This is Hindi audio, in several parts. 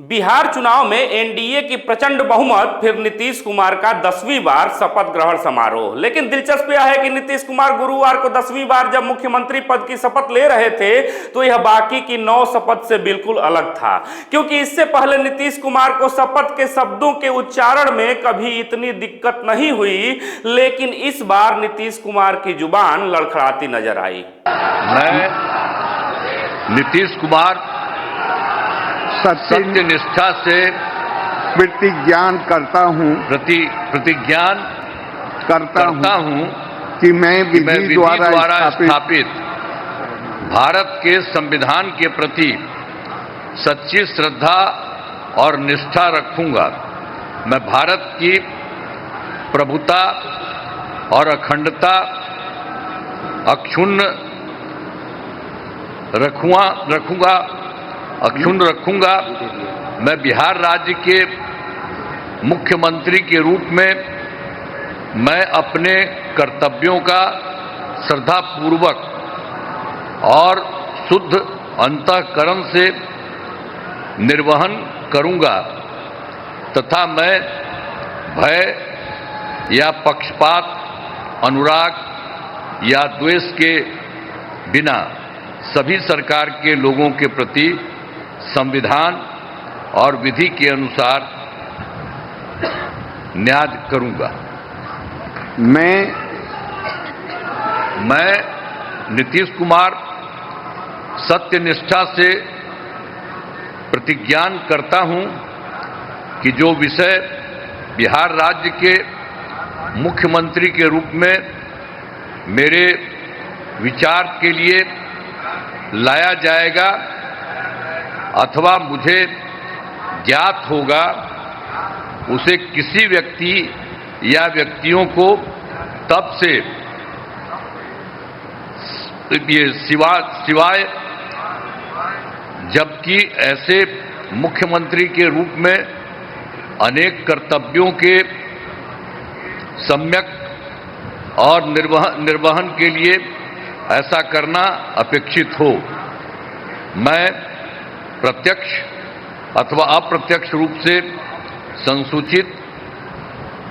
बिहार चुनाव में एनडीए की प्रचंड बहुमत, फिर नीतीश कुमार का 10वीं बार शपथ ग्रहण समारोह। लेकिन दिलचस्प यह है कि नीतीश कुमार गुरुवार को 10वीं बार जब मुख्यमंत्री पद की शपथ ले रहे थे तो यह बाकी की 9 शपथ से बिल्कुल अलग था, क्योंकि इससे पहले नीतीश कुमार को शपथ के शब्दों के उच्चारण में कभी इतनी दिक्कत नहीं हुई, लेकिन इस बार नीतीश कुमार की जुबान लड़खड़ाती नजर आई। मैं नीतीश कुमार सत्य निष्ठा से प्रतिज्ञान करता हूं कि मैं विधि द्वारा स्थापित भारत के संविधान के प्रति सच्ची श्रद्धा और निष्ठा रखूंगा। मैं भारत की प्रभुता और अखंडता अक्षुण्ण रखूंगा। मैं बिहार राज्य के मुख्यमंत्री के रूप में मैं अपने कर्तव्यों का श्रद्धापूर्वक और शुद्ध अंतःकरण से निर्वहन करूंगा तथा मैं भय या पक्षपात, अनुराग या द्वेष के बिना सभी सरकार के लोगों के प्रति संविधान और विधि के अनुसार न्याय करूंगा। मैं नीतीश कुमार सत्यनिष्ठा से प्रतिज्ञान करता हूं कि जो विषय बिहार राज्य के मुख्यमंत्री के रूप में मेरे विचार के लिए लाया जाएगा अथवा मुझे ज्ञात होगा, उसे किसी व्यक्ति या व्यक्तियों को तब से सिवाय जबकि ऐसे मुख्यमंत्री के रूप में अनेक कर्तव्यों के सम्यक और निर्वहन के लिए ऐसा करना अपेक्षित हो, मैं प्रत्यक्ष अथवा अप्रत्यक्ष रूप से संसूचित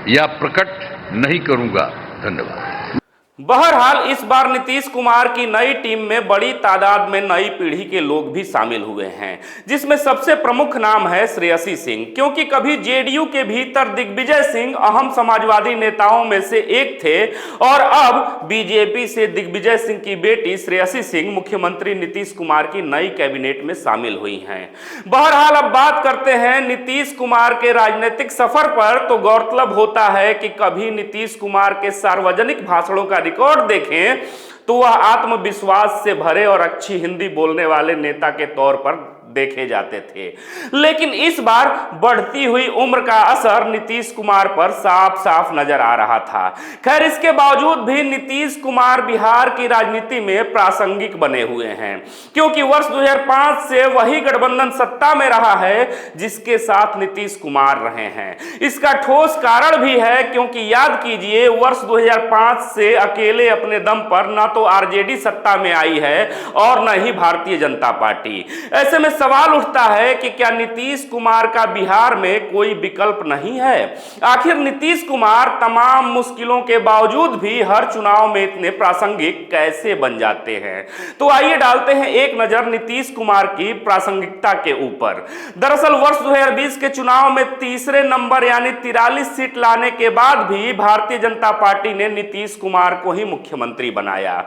या प्रकट नहीं करूंगा। धन्यवाद। बहरहाल इस बार नीतीश कुमार की नई टीम में बड़ी तादाद में नई पीढ़ी के लोग भी शामिल हुए हैं, जिसमें सबसे प्रमुख नाम है श्रेयसी सिंह, क्योंकि कभी जेडीयू के भीतर दिग्विजय सिंह अहम समाजवादी नेताओं में से एक थे और अब बीजेपी से दिग्विजय सिंह की बेटी श्रेयसी सिंह मुख्यमंत्री नीतीश कुमार की नई कैबिनेट में शामिल हुई हैं। बहरहाल अब बात करते हैं नीतीश कुमार के राजनीतिक सफर पर, तो गौरतलब होता है कि कभी नीतीश कुमार के सार्वजनिक भाषणों का रिकॉर्ड देखें तो वह आत्मविश्वास से भरे और अच्छी हिंदी बोलने वाले नेता के तौर पर देखे जाते थे, लेकिन इस बार बढ़ती हुई उम्र का असर नीतीश कुमार पर साफ साफ नजर आ रहा था। खैर, इसके बावजूद भी नीतीश कुमार बिहार की राजनीति में प्रासंगिक बने हुए हैं, क्योंकि वर्ष 2005 से वही गठबंधन सत्ता में रहा है जिसके साथ नीतीश कुमार रहे हैं। इसका ठोस कारण भी है, क्योंकि याद कीजिए वर्ष 2005 से अकेले अपने दम पर न तो आरजेडी सत्ता में आई है और न ही भारतीय जनता पार्टी। ऐसे में सवाल उठता है कि क्या नीतीश कुमार का बिहार में कोई विकल्प नहीं है? आखिर नीतीश कुमार तमाम मुश्किलों के बावजूद भी हर चुनाव में इतने प्रासंगिक कैसे बन जाते हैं? तो आइए डालते हैं एक नजर नीतीश कुमार की प्रासंगिकता के ऊपर। दरअसल वर्ष 2020 के चुनाव में तीसरे नंबर यानी 43 सीट लाने के बाद भी भारतीय जनता पार्टी ने नीतीश कुमार को ही मुख्यमंत्री बनाया।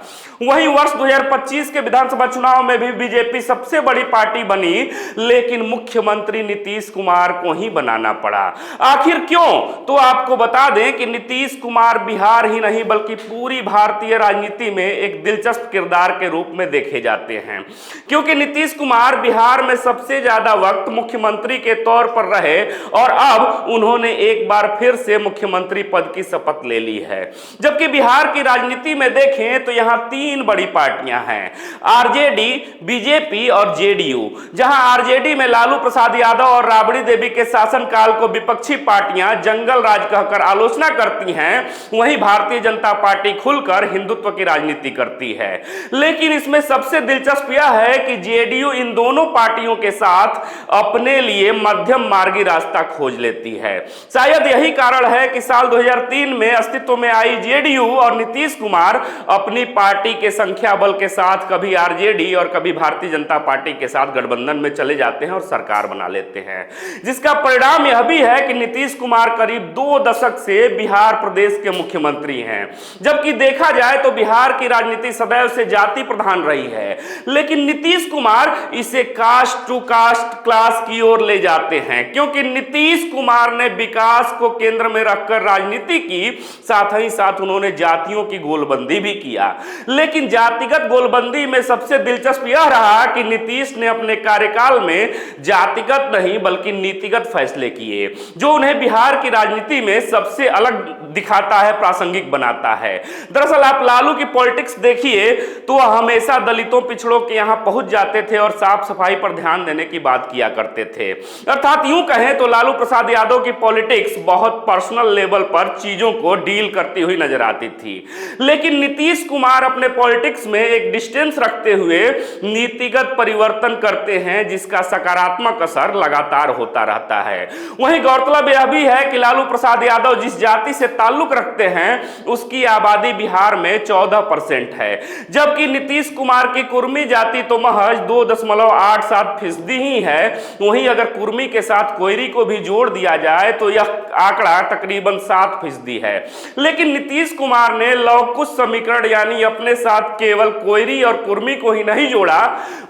वहीं वर्ष 2025 के विधानसभा चुनाव में भी बीजेपी सबसे बड़ी पार्टी बनी, लेकिन मुख्यमंत्री नीतीश कुमार को ही बनाना पड़ा। आखिर क्यों? तो आपको बता दें कि नीतीश कुमार बिहार ही नहीं बल्कि पूरी भारतीय राजनीति में एक दिलचस्प किरदार के रूप में देखे जाते हैं, क्योंकि नीतीश कुमार बिहार में सबसे ज्यादा वक्त मुख्यमंत्री के तौर पर रहे और अब उन्होंने एक बार फिर से मुख्यमंत्री पद की शपथ ले ली है। जबकि बिहार की राजनीति में देखें तो यहां 3 बड़ी पार्टियां हैं, आरजेडी, बीजेपी और जेडीयू। जहां आरजेडी में लालू प्रसाद यादव और राबड़ी देवी के शासनकाल को विपक्षी पार्टियां जंगल राज कहकर आलोचना करती हैं, वहीं भारतीय जनता पार्टी खुलकर हिंदुत्व की राजनीति करती है। लेकिन इसमें सबसे दिलचस्प यह है कि जेडीयू इन दोनों पार्टियों के साथ अपने लिए मध्यम मार्गी रास्ता खोज लेती है। शायद यही कारण है कि साल 2003 में अस्तित्व में आई जेडीयू और नीतीश कुमार अपनी पार्टी के संख्या बल के साथ कभी आरजेडी और कभी भारतीय जनता पार्टी के साथ गठबंधन में चले जाते हैं और सरकार बना लेते हैं, जिसका परिणाम यह भी है कि नीतीश कुमार करीब 2 दशक से बिहार प्रदेश के मुख्यमंत्री हैं। जबकि देखा जाए तो बिहार की राजनीति सदैव से जाति प्रधान रही है, लेकिन नीतीश कुमार इसे कास्ट टू कास्ट क्लास की ओर ले जाते हैं, क्योंकि नीतीश कुमार ने विकास को केंद्र में रखकर राजनीति की, साथ ही साथ उन्होंने जातियों की गोलबंदी भी किया। लेकिन जातिगत गोलबंदी में सबसे दिलचस्प यह रहा कि नीतीश ने अपने कार्यकाल में जातिगत नहीं बल्कि नीतिगत फैसले किए, जो उन्हें बिहार की राजनीति में सबसे अलग दिखाता है, प्रासंगिक बनाता है। दरअसल आप लालू की पॉलिटिक्स देखिए तो हमेशा दलितों पिछड़ों के यहां पहुंच जाते थे और साफ सफाई पर ध्यान देने की बात किया करते थे। अर्थात यूं कहें तो लालू प्रसाद यादव की पॉलिटिक्स बहुत पर्सनल लेवल पर चीजों को डील करती हुई नजर आती थी। लेकिन नीतीश कुमार अपने पॉलिटिक्स में एक डिस्टेंस रखते हुए नीतिगत परिवर्तन करते हैं, जिसका सकारात्मक असर लगातार होता रहता है। वहीं गौरतलब यह भी है कि लालू प्रसाद यादव जिस जाति से ताल्लुक रखते हैं उसकी आबादी बिहार में 14% है, जबकि नीतीश कुमार की कुर्मी जाति तो महज 2.87% ही है। वहीं अगर कुर्मी के साथ कोयरी को भी जोड़ दिया जाए तो यह आंकड़ा तकरीबन 7% है। लेकिन नीतीश कुमार ने लवकुश समीकरण यानी अपने साथ केवल कोयरी और कुर्मी को ही नहीं जोड़ा,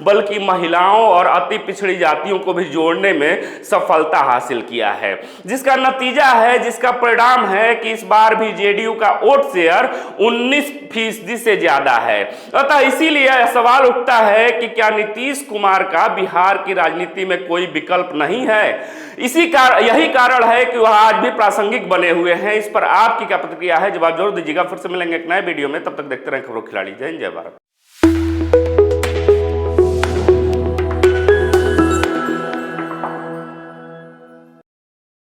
बल्कि महिलाओं और अति पिछड़ी जातियों को भी जोड़ने में सफलता हासिल किया है, जिसका नतीजा है, जिसका परिणाम है कि इस बार भी जेडीयू का वोट शेयर 19% से ज्यादा है। अतः इसीलिए सवाल उठता है कि क्या नीतीश कुमार का बिहार की राजनीति में कोई विकल्प नहीं है? यही कारण है कि वह आज भी प्रासंगिक बने हुए हैं। इस पर आपकी क्या प्रतिक्रिया है? जवाब जरूर दीजिएगा। फिर से मिलेंगे एक नए वीडियो में, तब तक देखते रहें खबरों खिलाड़ी। जय हिंद, जय भारत।